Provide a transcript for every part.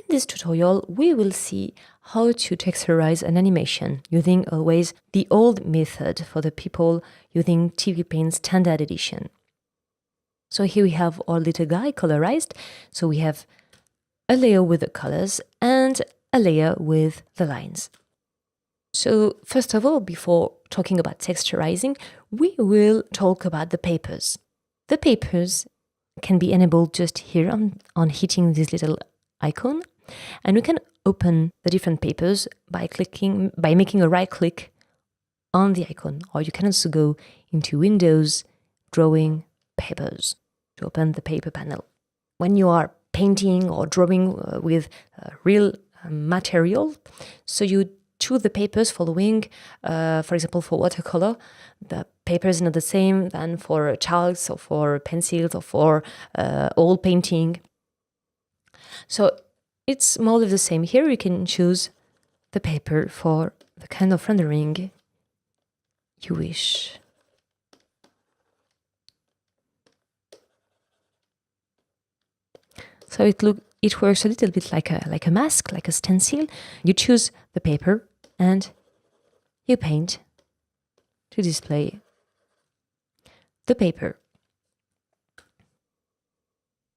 this tutorial, we will see how to texturize an animation using always the old method for the people using TVPaint Standard Edition. So here we have our little guy colorized. So we have a layer with the colors and a layer with the lines. So first of all, before talking about texturizing, we will talk about the papers. The papers can be enabled just here on hitting this little icon, and we can open the different papers by making a right click on the icon, or you can also go into Windows, Drawing, Papers to open the paper panel. When you are painting or drawing with real material, so you choose the papers following, for example, for watercolor, the paper is not the same than for chalks or for pencils or for oil painting. So it's more or less the same. Here you can choose the paper for the kind of rendering you wish. So it works a little bit like a mask, like a stencil. You choose the paper and you paint to display the paper.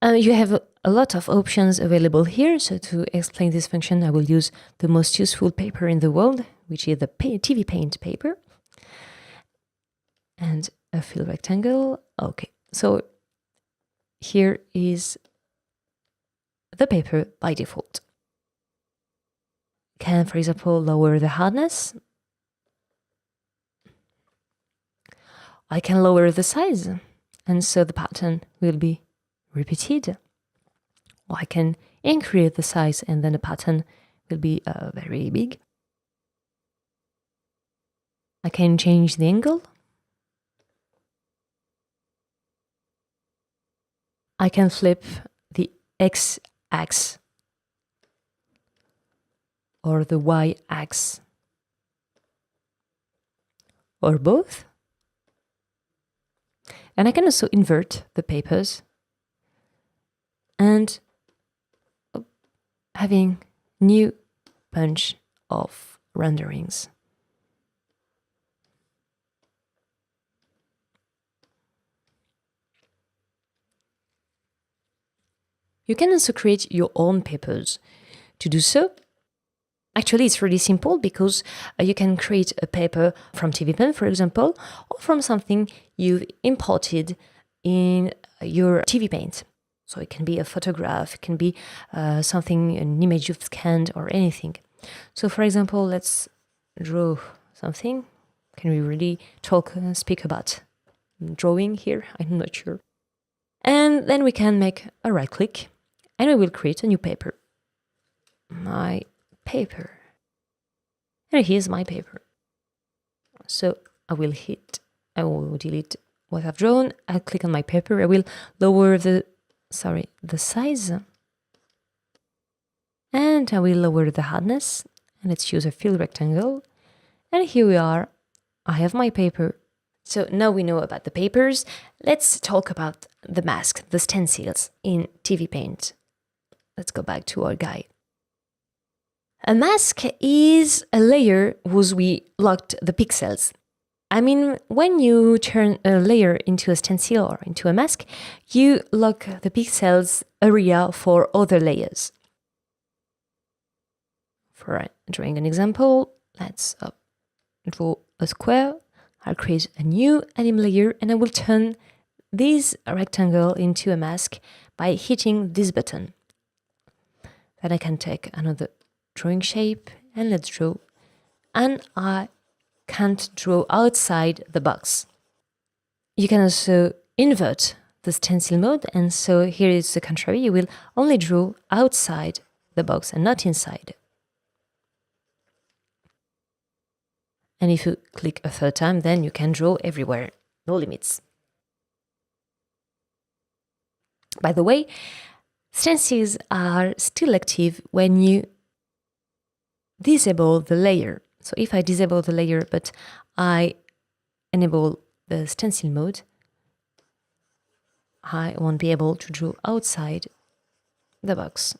You have a lot of options available here. So to explain this function, I will use the most useful paper in the world, which is the TVPaint paper. And a fill rectangle. Okay, so here is the paper by default. Can, for example, lower the hardness. I can lower the size, and so the pattern will be repeated. Or I can increase the size, and then the pattern will be very big. I can change the angle. I can flip the X-axis or the Y-axis, or both. And I can also invert the papers and having new bunch of renderings. You can also create your own papers. To do so, actually it's really simple because you can create a paper from TVPaint, for example, or from something you've imported in your TVPaint. So it can be a photograph, it can be something, an image you've scanned or anything. So for example, let's draw something. Can we really speak about drawing here? I'm not sure. And then we can make a right click and we will create a new paper. My paper. And here's my paper. So I will delete what I've drawn. I'll click on my paper. I will lower the size. And I will lower the hardness. And let's use a fill rectangle. And here we are. I have my paper. So now we know about the papers. Let's talk about the mask, the stencils in TVPaint. Let's go back to our guide. A mask is a layer whose we locked the pixels. I mean, when you turn a layer into a stencil or into a mask, you lock the pixels area for other layers. For drawing an example, let's draw a square. I'll create a new anim layer and I will turn this rectangle into a mask by hitting this button. Then I can take another drawing shape and let's draw. And I can't draw outside the box. You can also invert the stencil mode, and so here is the contrary. You will only draw outside the box and not inside. And if you click a third time, then you can draw everywhere, no limits. By the way, stencils are still active when you disable the layer. So if I disable the layer, but I enable the stencil mode, I won't be able to draw outside the box.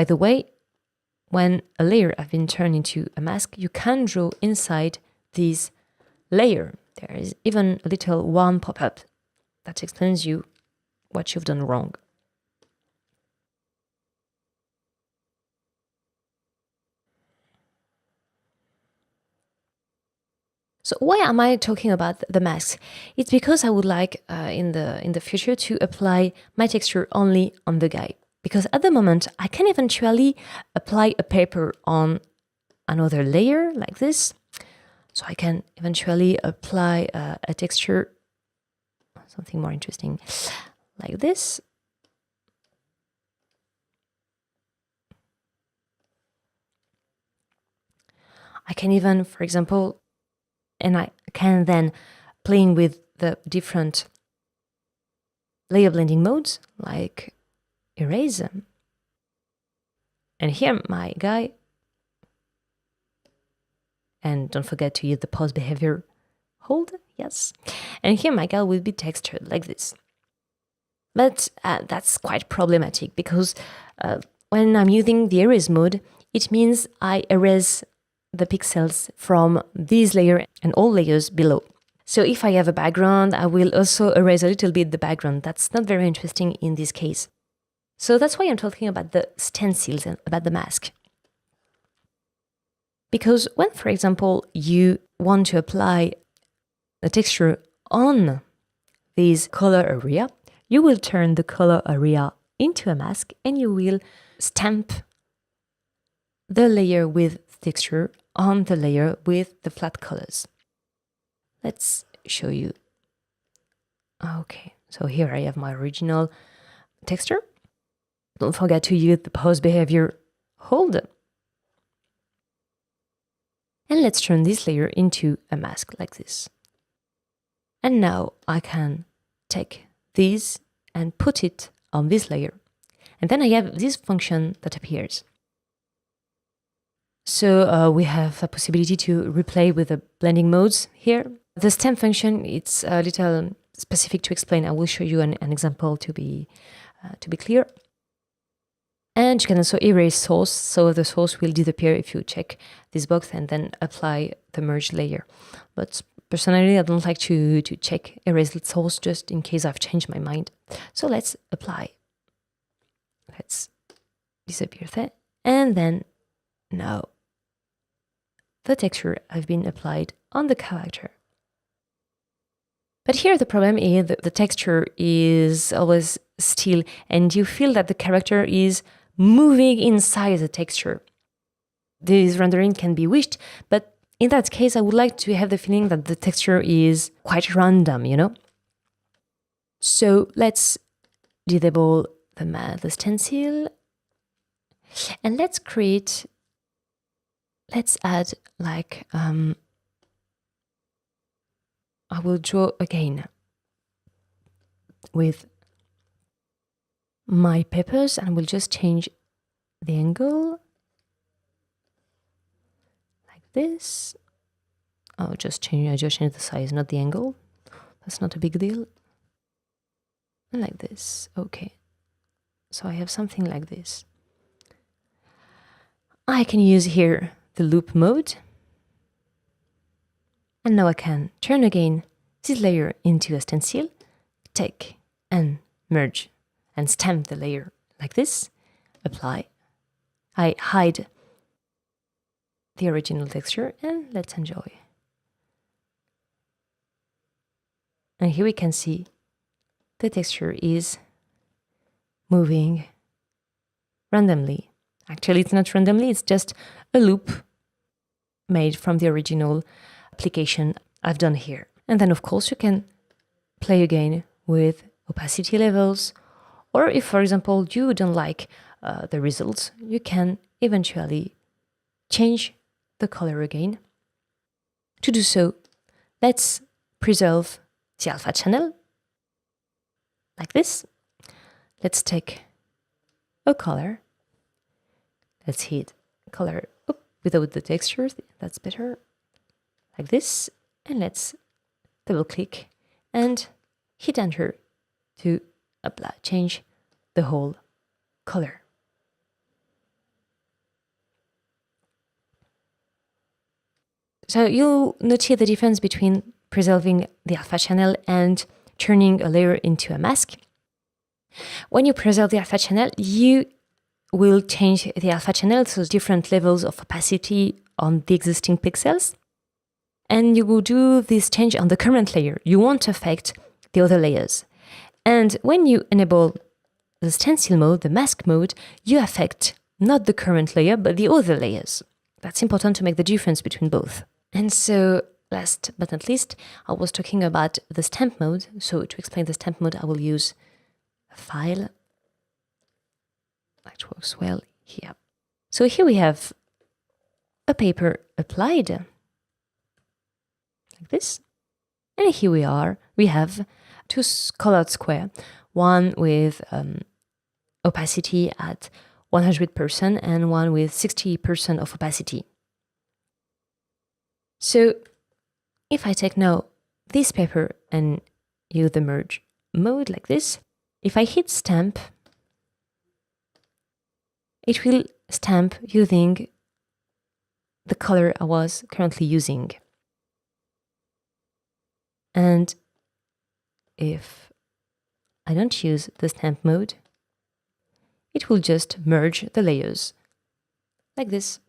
By the way, when a layer has been turned into a mask, you can draw inside this layer. There is even a little one pop-up that explains you what you've done wrong. So why am I talking about the masks? It's because I would like in the future to apply my texture only on the guy. Because at the moment, I can eventually apply a paper on another layer like this. So I can eventually apply a texture, something more interesting, like this. I can even, for example, and I can then playing with the different layer blending modes, like erase. And here my guy, and don't forget to use the pause behavior hold, yes. And here my guy will be textured like this. But that's quite problematic because when I'm using the erase mode, it means I erase the pixels from this layer and all layers below. So if I have a background, I will also erase a little bit the background. That's not very interesting in this case. So that's why I'm talking about the stencils and about the mask. Because when, for example, you want to apply a texture on this color area, you will turn the color area into a mask and you will stamp the layer with texture on the layer with the flat colors. Let's show you. Okay, so here I have my original texture. Don't forget to use the pause behavior hold. And let's turn this layer into a mask like this. And now I can take this and put it on this layer. And then I have this function that appears. So we have a possibility to replay with the blending modes here. The stamp function, it's a little specific to explain. I will show you an example to be clear. And you can also erase source, so the source will disappear if you check this box and then apply the merge layer. But personally, I don't like to check erase source just in case I've changed my mind. So let's apply. Let's disappear that. And then now the texture has been applied on the character. But here the problem is that the texture is always still and you feel that the character is moving inside the texture. This rendering can be wished, but in that case, I would like to have the feeling that the texture is quite random, you know? So let's disable the stencil and let's add like, I will draw again with my papers and we'll just change the angle like this. I just change the size, not the angle. That's not a big deal. And like this, okay. So I have something like this. I can use here the loop mode. And now I can turn again this layer into a stencil, take and merge and stamp the layer like this, apply. I hide the original texture and let's enjoy. And here we can see the texture is moving randomly. Actually, it's not randomly, it's just a loop made from the original application I've done here. And then, of course, you can play again with opacity levels, or if, for example, you don't like the results, you can eventually change the color again. To do so, let's preserve the alpha channel, like this. Let's take a color. Let's hit color without the textures, that's better, like this. And let's double click and hit enter to apply, change the whole color. So you'll notice the difference between preserving the alpha channel and turning a layer into a mask. When you preserve the alpha channel, you will change the alpha channel, so different levels of opacity on the existing pixels. And you will do this change on the current layer. You won't affect the other layers. And when you enable the stencil mode, the mask mode, you affect not the current layer, but the other layers. That's important to make the difference between both. And so, last but not least, I was talking about the stamp mode. So to explain the stamp mode, I will use a file. That works well here. So here we have a paper applied, like this. And here we have two colored squares, one with opacity at 100% and one with 60% of opacity. So if I take now this paper and use the merge mode like this, if I hit stamp, it will stamp using the color I was currently using. And if I don't use the stamp mode, it will just merge the layers like this.